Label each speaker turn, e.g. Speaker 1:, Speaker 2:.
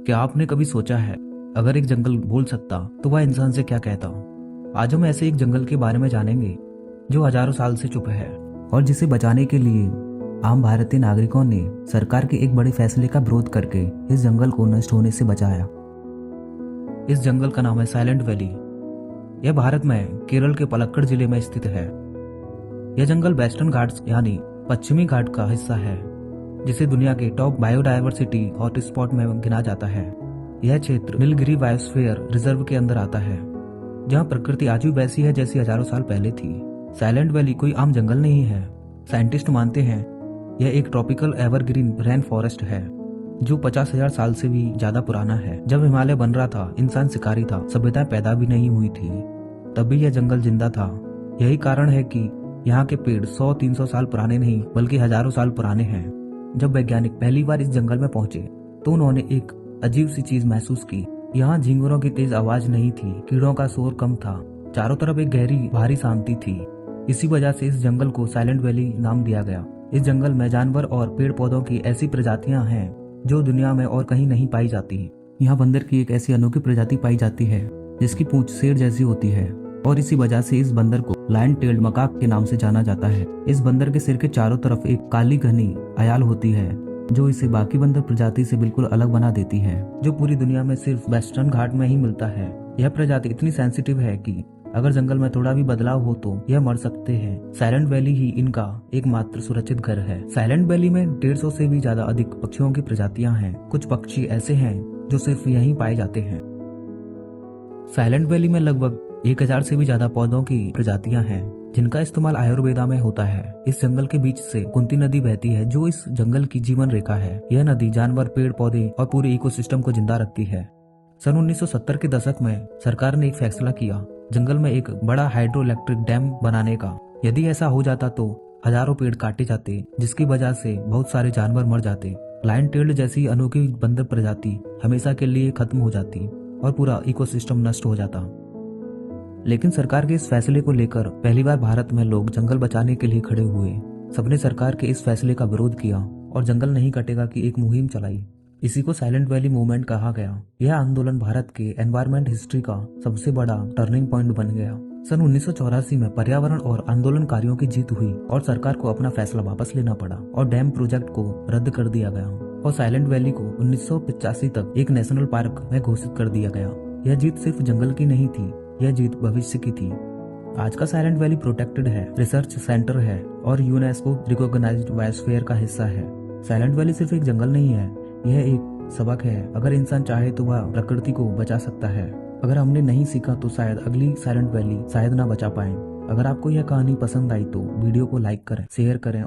Speaker 1: क्या आपने कभी सोचा है, अगर एक जंगल बोल सकता तो वह इंसान से क्या कहता? आज हम ऐसे एक जंगल के बारे में जानेंगे जो हजारों साल से चुप है और जिसे बचाने के लिए आम भारतीय नागरिकों ने सरकार के एक बड़े फैसले का विरोध करके इस जंगल को नष्ट होने से बचाया। इस जंगल का नाम है साइलेंट वैली। यह भारत में केरल के पलक्कड़ जिले में स्थित है। यह जंगल वेस्टर्न घाट्स यानी पश्चिमी घाट का हिस्सा है, जिसे दुनिया के टॉप बायोडायवर्सिटी हॉटस्पॉट में गिना जाता है। यह क्षेत्र नीलगिरी बायोस्फीयर रिजर्व के अंदर आता है, जहां प्रकृति आज भी वैसी है जैसी हजारों साल पहले थी। साइलेंट वैली कोई आम जंगल नहीं है। साइंटिस्ट मानते हैं यह एक ट्रॉपिकल एवरग्रीन रेन फॉरेस्ट है जो 50,000 साल से भी ज्यादा पुराना है। जब हिमालय बन रहा था, इंसान शिकारी था, सभ्यता पैदा भी नहीं हुई थी, तब भी यह जंगल जिंदा था। यही कारण है कि यहाँ के पेड़ 100-300 साल पुराने नहीं बल्कि हजारों साल पुराने हैं। जब वैज्ञानिक पहली बार इस जंगल में पहुंचे तो उन्होंने एक अजीब सी चीज महसूस की। यहाँ झींगुरों की तेज आवाज नहीं थी, कीड़ों का शोर कम था, चारों तरफ एक गहरी भारी शांति थी। इसी वजह से इस जंगल को साइलेंट वैली नाम दिया गया। इस जंगल में जानवर और पेड़ पौधों की ऐसी प्रजातियां हैं जो दुनिया में और कहीं नहीं पाई जाती। यहाँ बंदर की एक ऐसी अनोखी प्रजाति पाई जाती है जिसकी पूंछ शेर जैसी होती है और इसी वजह से इस बंदर को लायन टेल्ड मकाक के नाम से जाना जाता है। इस बंदर के सिर के चारों तरफ एक काली घनी अयाल होती है जो इसे बाकी बंदर प्रजाति से बिल्कुल अलग बना देती है, जो पूरी दुनिया में सिर्फ वेस्टर्न घाट में ही मिलता है। यह प्रजाति इतनी सेंसिटिव है कि अगर जंगल में थोड़ा भी बदलाव हो तो यह मर सकते हैं। साइलेंट वैली ही इनका एकमात्र सुरक्षित घर है। साइलेंट वैली में 150 से भी ज्यादा अधिक पक्षियों की प्रजातियां हैं। कुछ पक्षी ऐसे हैं जो सिर्फ यहीं पाए जाते हैं। साइलेंट वैली में लगभग 1000 से भी ज्यादा पौधों की प्रजातियां हैं जिनका इस्तेमाल आयुर्वेदा में होता है। इस जंगल के बीच से कुंती नदी बहती है जो इस जंगल की जीवन रेखा है। यह नदी जानवर, पेड़ पौधे और पूरे इकोसिस्टम को जिंदा रखती है। सन 1970 के दशक में सरकार ने एक फैसला किया जंगल में एक बड़ा हाइड्रो इलेक्ट्रिक डैम बनाने का। यदि ऐसा हो जाता तो हजारों पेड़ काटे जाते, जिसकी वजह से बहुत सारे जानवर मर जाते। लायन टेल्ड जैसी अनोखी बंदर प्रजाति हमेशा के लिए खत्म हो जाती और पूरा इकोसिस्टम नष्ट हो जाता। लेकिन सरकार के इस फैसले को लेकर पहली बार भारत में लोग जंगल बचाने के लिए खड़े हुए। सबने सरकार के इस फैसले का विरोध किया और जंगल नहीं कटेगा की एक मुहिम चलाई। इसी को साइलेंट वैली मूवमेंट कहा गया। यह आंदोलन भारत के एनवायरमेंट हिस्ट्री का सबसे बड़ा टर्निंग पॉइंट बन गया। सन 1984 में पर्यावरण और आंदोलनकारियों की जीत हुई और सरकार को अपना फैसला वापस लेना पड़ा और डैम प्रोजेक्ट को रद्द कर दिया गया और साइलेंट वैली को 1985 तक एक नेशनल पार्क में घोषित कर दिया गया। यह जीत सिर्फ जंगल की नहीं थी, यह जीत भविष्य की थी। आज का साइलेंट वैली प्रोटेक्टेड है, रिसर्च सेंटर है और यूनेस्को रिकॉग्नाइज्ड बायोस्फीयर का हिस्सा है। साइलेंट वैली सिर्फ एक जंगल नहीं है, यह एक सबक है। अगर इंसान चाहे तो वह प्रकृति को बचा सकता है। अगर हमने नहीं सीखा तो शायद अगली साइलेंट वैली शायद ना बचा पाए। अगर आपको यह कहानी पसंद आई तो वीडियो को लाइक करें, शेयर करें।